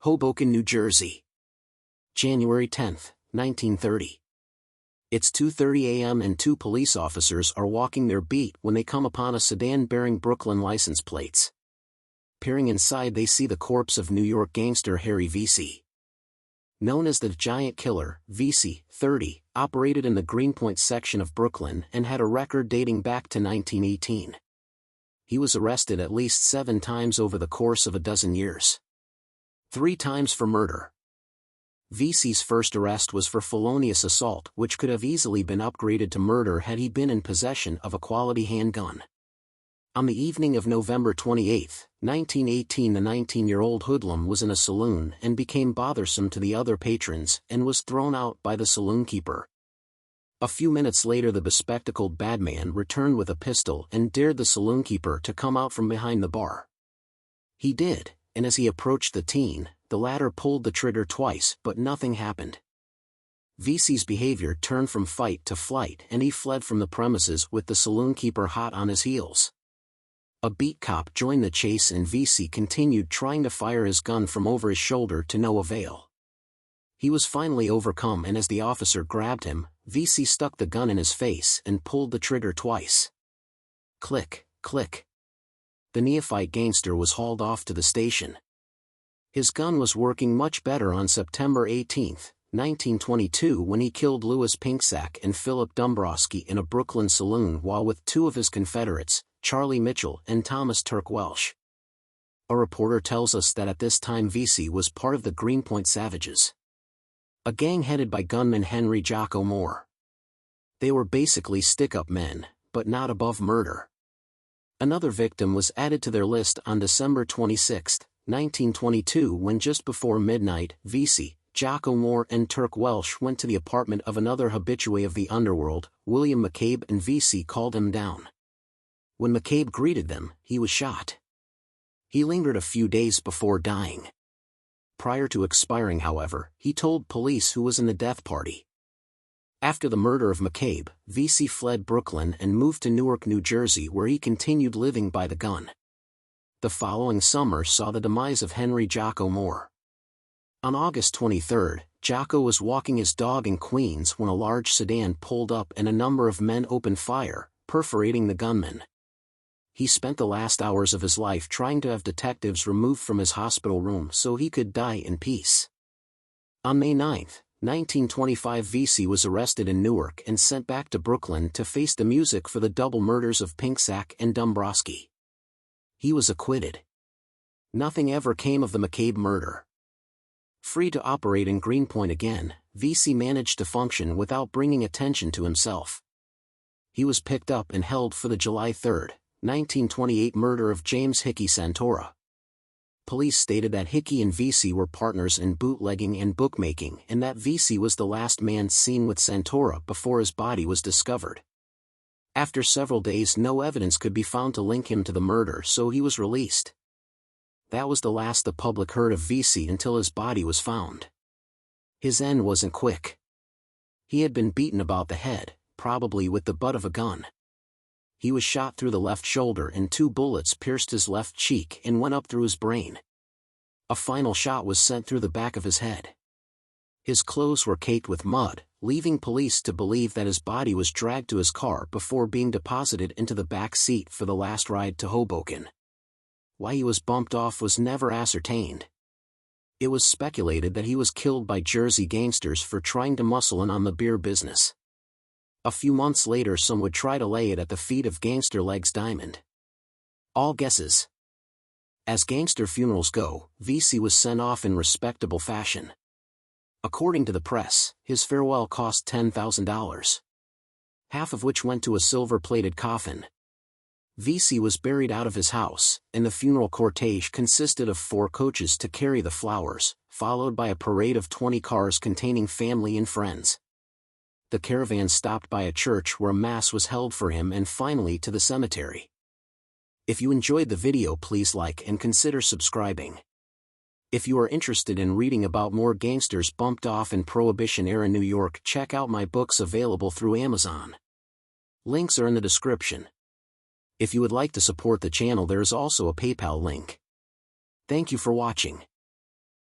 Hoboken, New Jersey. January 10, 1930. It's 2:30 a.m. and two police officers are walking their beat when they come upon a sedan bearing Brooklyn license plates. Peering inside, they see the corpse of New York gangster Harry Veasey. Known as the Giant Killer, Veasey, 30, operated in the Greenpoint section of Brooklyn and had a record dating back to 1918. He was arrested at least 7 times over the course of a dozen years. 3 times for murder. Veasey's first arrest was for felonious assault, which could have easily been upgraded to murder had he been in possession of a quality handgun. On the evening of November 28, 1918, the 19-year-old hoodlum was in a saloon and became bothersome to the other patrons and was thrown out by the saloon keeper. A few minutes later, the bespectacled badman returned with a pistol and dared the saloon keeper to come out from behind the bar. He did, and as he approached the teen, the latter pulled the trigger twice, but nothing happened. Veasey's behavior turned from fight to flight and he fled from the premises with the saloon keeper hot on his heels. A beat cop joined the chase and Veasey continued trying to fire his gun from over his shoulder to no avail. He was finally overcome, and as the officer grabbed him, Veasey stuck the gun in his face and pulled the trigger twice. Click, click. The neophyte gangster was hauled off to the station. His gun was working much better on September 18, 1922, when he killed Louis Pinksack and Philip Dombrowski in a Brooklyn saloon while with 2 of his Confederates, Charlie Mitchell and Thomas Turk Welsh. A reporter tells us that at this time Veasey was part of the Greenpoint Savages, a gang headed by gunman Henry Jocko Moore. They were basically stick-up men, but not above murder. Another victim was added to their list on December 26, 1922, when just before midnight, Veasey, Jocko Moore and Turk Welsh went to the apartment of another habitué of the underworld, William McCabe, and Veasey called him down. When McCabe greeted them, he was shot. He lingered a few days before dying. Prior to expiring, however, he told police who was in the death party. After the murder of McCabe, Veasey fled Brooklyn and moved to Newark, New Jersey, where he continued living by the gun. The following summer saw the demise of Henry Jocko Moore. On August 23, Jocko was walking his dog in Queens when a large sedan pulled up and a number of men opened fire, perforating the gunman. He spent the last hours of his life trying to have detectives removed from his hospital room so he could die in peace. On May 9, 1925, Veasey was arrested in Newark and sent back to Brooklyn to face the music for the double murders of Pinksack and Dombrowski. He was acquitted. Nothing ever came of the McCabe murder. Free to operate in Greenpoint again, Veasey managed to function without bringing attention to himself. He was picked up and held for the July 3, 1928 murder of James Hickey Santora. Police stated that Hickey and Veasey were partners in bootlegging and bookmaking and that Veasey was the last man seen with Santora before his body was discovered. After several days, no evidence could be found to link him to the murder, so he was released. That was the last the public heard of Veasey until his body was found. His end wasn't quick. He had been beaten about the head, probably with the butt of a gun. He was shot through the left shoulder and 2 bullets pierced his left cheek and went up through his brain. A final shot was sent through the back of his head. His clothes were caked with mud, leaving police to believe that his body was dragged to his car before being deposited into the back seat for the last ride to Hoboken. Why he was bumped off was never ascertained. It was speculated that he was killed by Jersey gangsters for trying to muscle in on the beer business. A few months later, some would try to lay it at the feet of Gangster Legs Diamond. All guesses. As gangster funerals go, Veasey was sent off in respectable fashion. According to the press, his farewell cost $10,000. Half of which went to a silver-plated coffin. Veasey was buried out of his house, and the funeral cortege consisted of 4 coaches to carry the flowers, followed by a parade of 20 cars containing family and friends. The caravan stopped by a church where a mass was held for him and finally to the cemetery. If you enjoyed the video, please like and consider subscribing. If you are interested in reading about more gangsters bumped off in Prohibition-era New York, check out my books available through Amazon. Links are in the description. If you would like to support the channel, there is also a PayPal link. Thank you for watching.